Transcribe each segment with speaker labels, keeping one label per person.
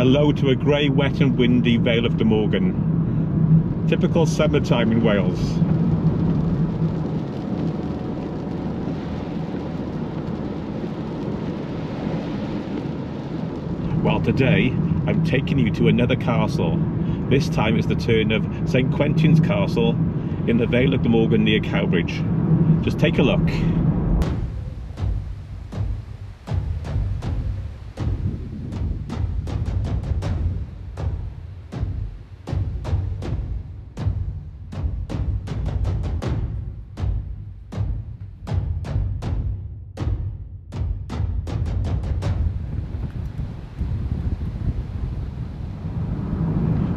Speaker 1: hello to a grey, wet and windy Vale of Glamorgan. Typical summertime in Wales. Well, today I'm taking you to another castle. This time it's the turn of St Quentin's Castle in the Vale of Glamorgan near Cowbridge. Just take a look.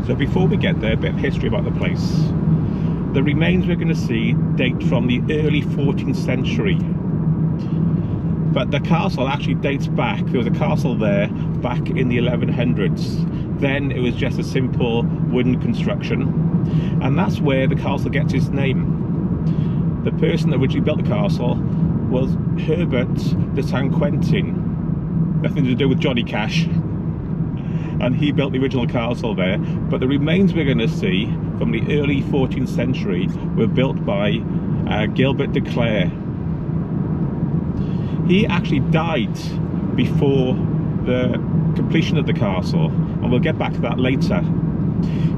Speaker 1: So before we get there, a bit of history about the place. The remains we're going to see date from the early 14th century. But the castle actually dates back, there was a castle there back in the 1100s. Then it was just a simple wooden construction. And that's where the castle gets its name. The person that originally built the castle was Gilbert de Quentin. Nothing to do with Johnny Cash. And he built the original castle there, but the remains we're going to see from the early 14th century were built by Gilbert de Clare. He actually died before the completion of the castle, and we'll get back to that later.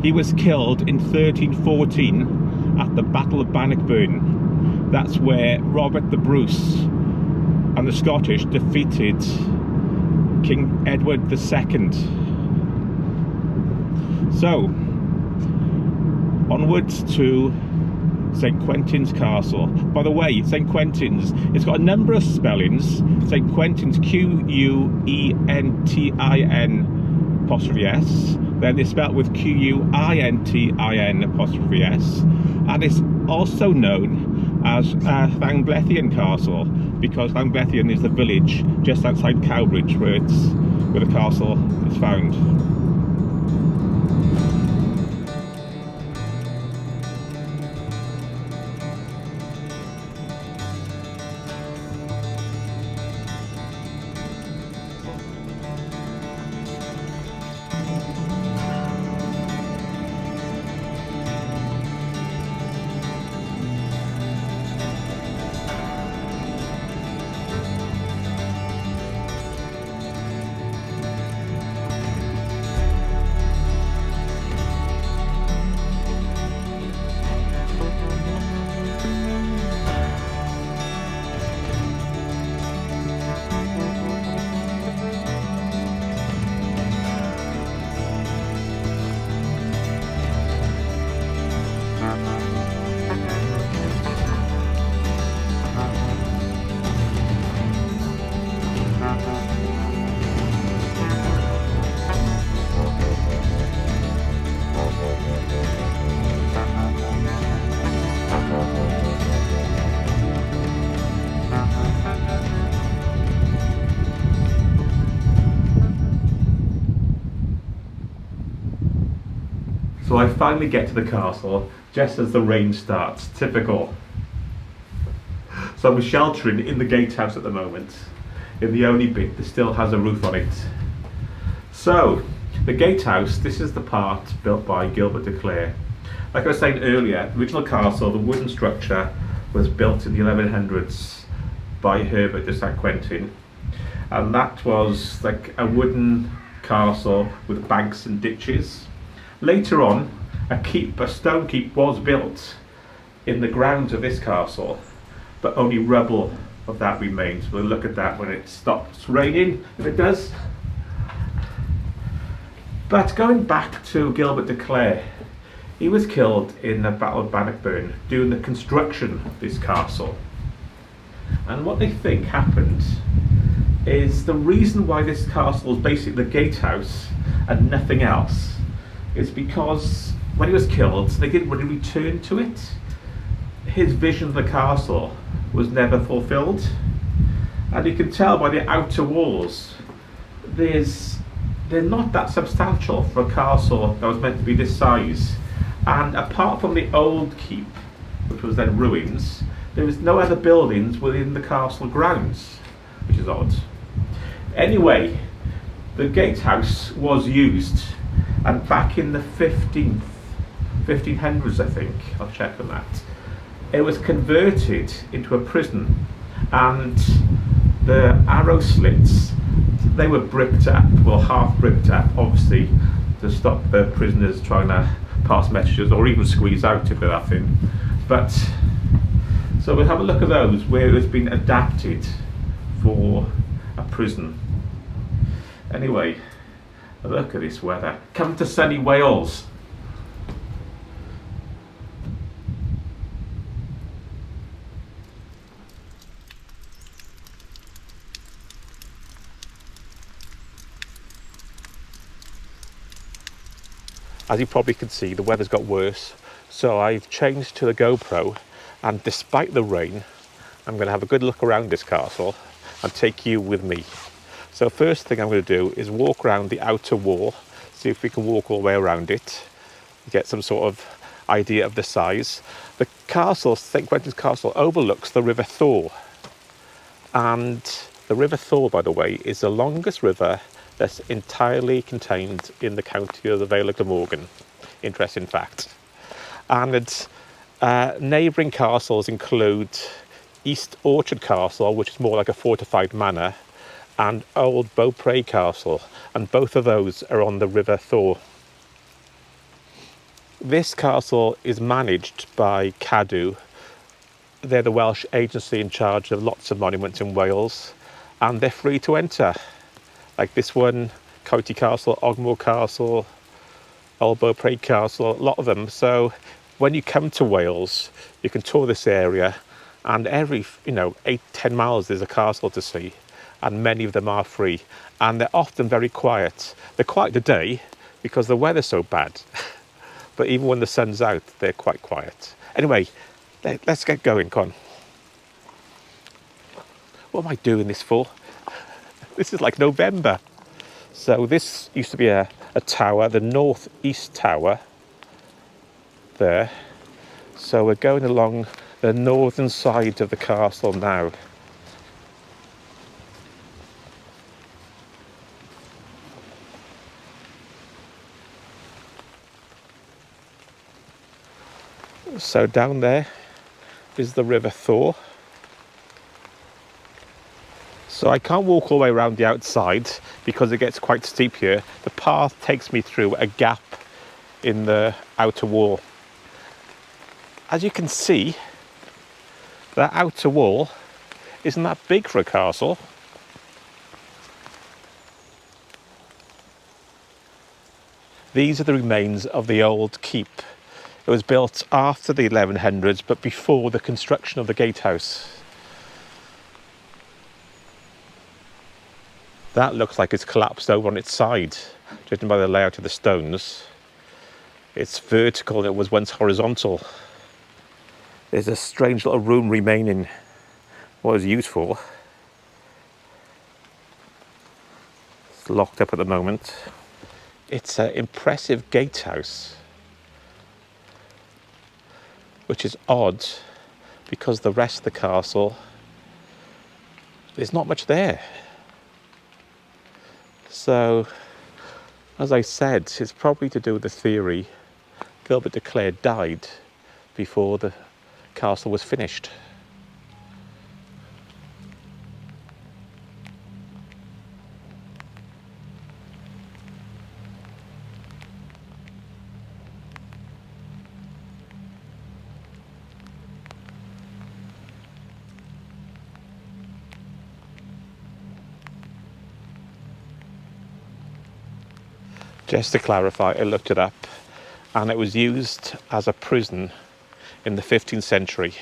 Speaker 1: He was killed in 1314 at the Battle of Bannockburn. That's where Robert the Bruce and the Scottish defeated King Edward II. So, onwards to St Quentin's Castle. By the way, St Quentin's, it's got a number of spellings. St Quentin's Quentin apostrophe S. Then it's spelled with Quintin apostrophe S. And it's also known as Llanblethian Castle, because Llanblethian is the village just outside Cowbridge where the castle is found. So I finally get to the castle just as the rain starts. Typical. So I'm sheltering in the gatehouse at the moment, in the only bit that still has a roof on it. So the gatehouse, this is the part built by Gilbert de Clare. Like I was saying earlier, the original castle, the wooden structure, was built in the 1100s by Gilbert de Quentin, and that was like a wooden castle with banks and ditches. Later on, a stone keep was built in the grounds of this castle, but only rubble of that remains. We'll look at that when it stops raining, if it does. But going back to Gilbert de Clare, he was killed in the Battle of Bannockburn during the construction of this castle. And what they think happened is the reason why this castle is basically the gatehouse and nothing else is because when he was killed, they didn't really return to it. His vision of the castle was never fulfilled, and you can tell by the outer walls they're not that substantial for a castle that was meant to be this size. And apart from the old keep, which was then ruins, there was no other buildings within the castle grounds, which is odd. Anyway, The gatehouse was used, and back in the 1500s, I think, I'll check on that, it was converted into a prison, and the arrow slits, they were bricked up, well, half bricked up, obviously, to stop the prisoners trying to pass messages or even squeeze out if they're that thin. But so we'll have a look at those where it's been adapted for a prison. Anyway, a look at this weather. Come to sunny Wales. As you probably can see, the weather's got worse, so I've changed to the GoPro, and despite the rain, I'm going to have a good look around this castle and take you with me. So first thing I'm going to do is walk around the outer wall, see if we can walk all the way around it, get some sort of idea of the size. The castle, St. Quentin's Castle, overlooks the River Thor, and the River Thor, by the way, is the longest river that's entirely contained in the county of the Vale of Glamorgan. Interesting fact. And its neighbouring castles include East Orchard Castle, which is more like a fortified manor, and Old Beaupre Castle, and both of those are on the River Thor. This castle is managed by Cadw. They're the Welsh agency in charge of lots of monuments in Wales, and they're free to enter. Like this one, County Castle, Ogmore Castle, Old Beaupre Castle, a lot of them. So when you come to Wales, you can tour this area, and every 8-10 miles there's a castle to see, and many of them are free, and they're often very quiet. They're quiet today because the weather's so bad, but even when the sun's out, they're quite quiet. Anyway, let's get going. Come on. What am I doing this for? This is like November. So this used to be a tower, the northeast tower there. So we're going along the northern side of the castle now. So down there is the River Thor. So I can't walk all the way around the outside because it gets quite steep here. The path takes me through a gap in the outer wall. As you can see, that outer wall isn't that big for a castle. These are the remains of the old keep. It was built after the 1100s, but before the construction of the gatehouse. That looks like it's collapsed over on its side, judging by the layout of the stones. It's vertical and it was once horizontal. There's a strange little room remaining. What it's used for. It's locked up at the moment. It's an impressive gatehouse, which is odd because the rest of the castle, there's not much there. So, as I said, it's probably to do with the theory Gilbert de Clare died before the castle was finished. Just to clarify, I looked it up, and it was used as a prison in the 15th century.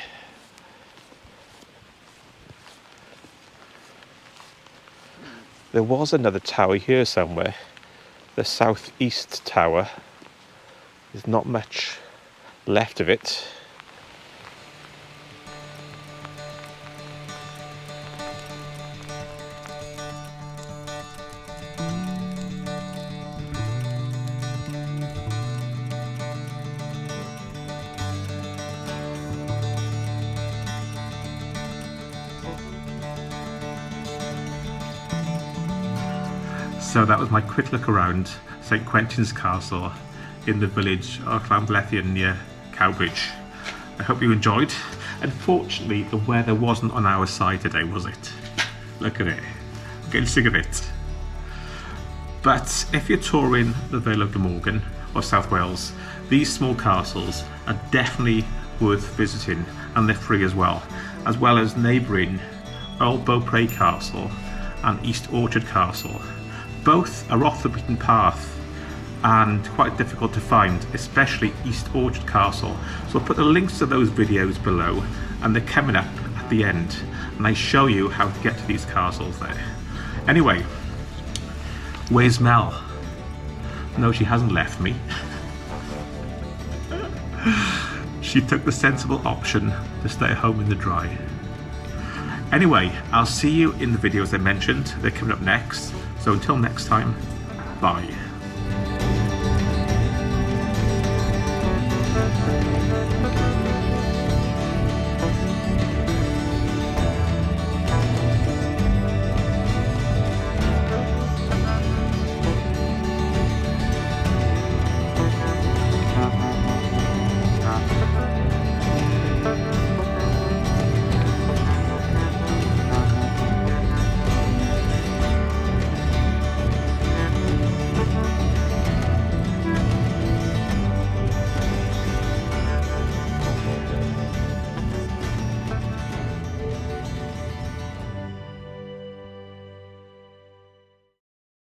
Speaker 1: There was another tower here somewhere, the southeast tower. There's not much left of it. So that was my quick look around St Quentin's Castle in the village of Llanblethian near Cowbridge. I hope you enjoyed. Unfortunately, the weather wasn't on our side today, was it? Look at it. I'm getting sick of it. But if you're touring the Vale of Glamorgan or South Wales, these small castles are definitely worth visiting, and they're free as well as neighbouring Old Beaupre Castle and East Orchard Castle. Both are off the beaten path and quite difficult to find, especially East Orchard Castle. So I'll put the links to those videos below, and they're coming up at the end, and I show you how to get to these castles there. Anyway, where's Mel? No, she hasn't left me. She took the sensible option to stay at home in the dry. Anyway, I'll see you in the videos I mentioned. They're coming up next. So until next time, bye.